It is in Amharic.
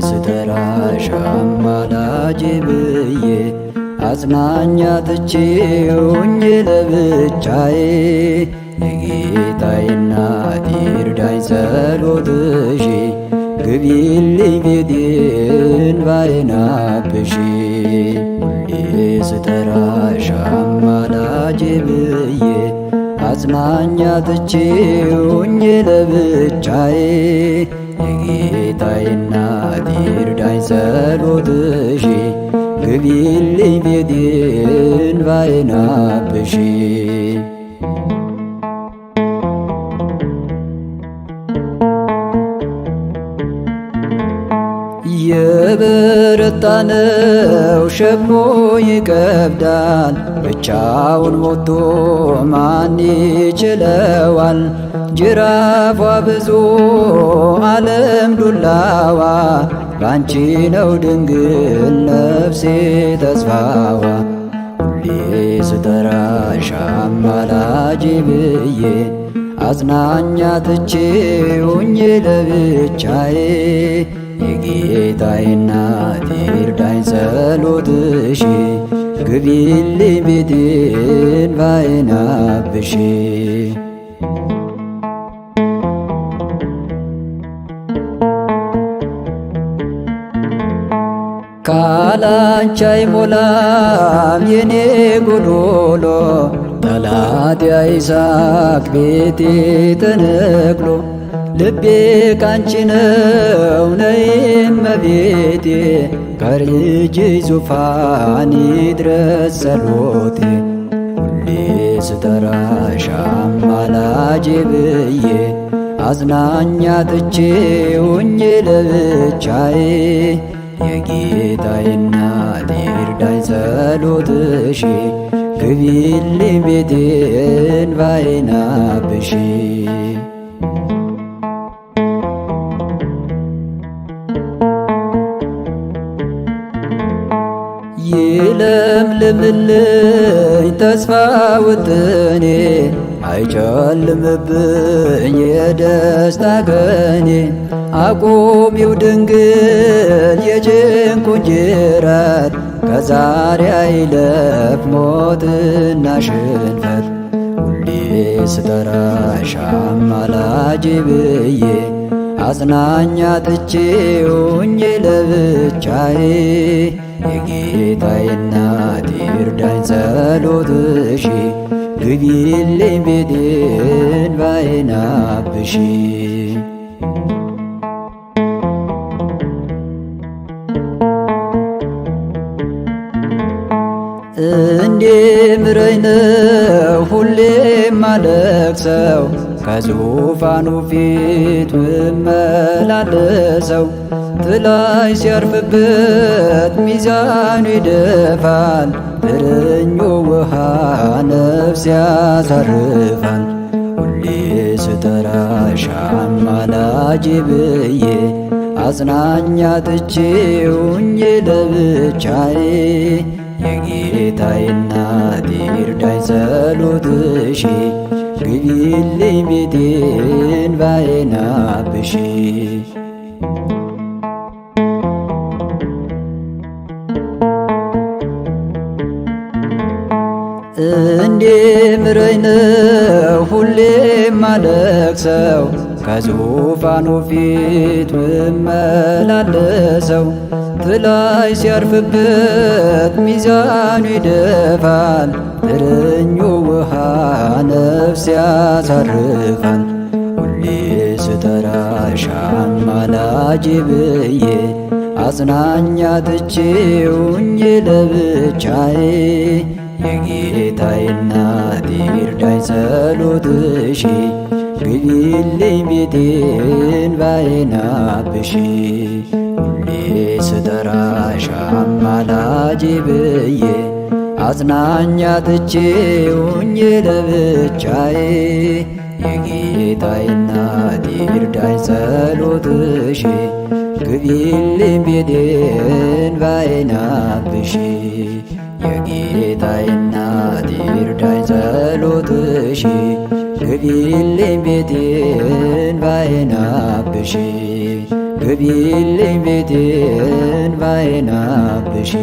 ስጠራሽ አማላጄ ብዬ አጽናኛ ትቼ ሆኜ ለብቻዬ የጌታዬ እናት ይርዳኝ ጸሎትሽ ግቢልኝ ቤቴን ባዬን አብሺ። ሁሌ ስጠራሽ አማላጄ ብዬ አጽናኛ ትቼ ሆኜ ለብቻዬ የጌታዬ እናት ይርዳኝ ጸሎትሽ ግቢልኝ ቤቴን ባዬን አብሺ። የበረታ ነው ሸክሙ ይከብዳል፣ ብቻውን ሞቶ ማን ይችለዋል? ጅራፏ ብዙ ዓለም ዱላዋ፣ ባንቺ ነው ድንግል ነፍሴ ተስፋዋ። ሁሌ ስጠራሽ አማላጄ ብዬ አጽናኛ ትቼ ሆኜ ለብቻዬ የጌታዬ እናት ይርዳኝ ጸሎትሽ ግቢልኝ ቤቴን ባዬን አብሺ። ካላንቺ አይሞላም የኔ ጎዶሎ፣ ጠላት ያይሳቅ ቤቴ ተነቅሎ። ልቤ ካንቺ ነው ነይ እመቤቴ፣ ከልጅሽ ዙፋን ይድረስ ጸሎቴ። ሁሌ ስጠራሽ አማላጄ ብዬ አጽናኛ ትቼ ሆኜ ለብቻዬ የጌታዬ እናት ይርዳኝ ጸሎትሽ ግቢልኝ ቤቴን ባዬን አብሺ። ይለምልምልኝ ተስፋ ውጥኔ፣ አይጨልምብኝ የደስታ ቀኔ። አቁሚው ድንግል የጭንቁን ጅራት፣ ከዛሬ አይለፍ ሞትና ሽንፈት። ሁሌ ስጠራሽ አማላጄ ብዬ አጽናኛ ትቼ ሆኜ ለብቻዬ የጌታዬ እናት ይርዳኝ ጸሎትሽ ግቢልኝ ቤቴን ባዬን አብሺ። እንዴ ምረኝ ነው ሁሌ ማለቅሰው፣ ከዙፋኑ ፊት ምመላለሰው። ጥላይ ሲያርፍበት ሚዛኑ ይደፋል፣ ትርኙ ውሃ ነፍስ ያሳርፋል። ሁሌ ስጠራሽ አማላጄ ብዬ አጽናኛ ትቼ ሆኜ ለብቻዬ የጌታዬ እናት ይርዳኝ ጸሎትሽ ግቢልኝ ቤቴን ባዬን አብሺ። እንዴ ምረኝ ነው ሁሌ ማለቅሰው፣ ከዙፋኑ ፊት ምመላለሰው። ጥላይ ሲያርፍበት ሚዛኑ ይደፋል፣ ትርኙ ውሃ ነፍስ ያሳርፋል። ሁሌ ስጠራሽ አማላጄ ብዬ አጽናኛ ትቼ ሆኜ ለብቻዬ የጌታዬ እናት ይርዳኝ ጸሎትሽ ግቢልኝ ቤቴን ባዬን አብሺ ሁሌ ስጠራሽ አማላጄ ብዬ አጽናኛ ትቼ ሆኜ ለብቻዬ የጌታዬ እናት ይርዳኝ ጸሎትሽ ግቢልኝ ቤቴን ባዬን አብሺ የጌታዬ እናት ይርዳኝ ጸሎትሽ ግቢልኝ ቤቴን ባዬን አብሺ ግቢልኝ ቤቴን ባዬን አብሺ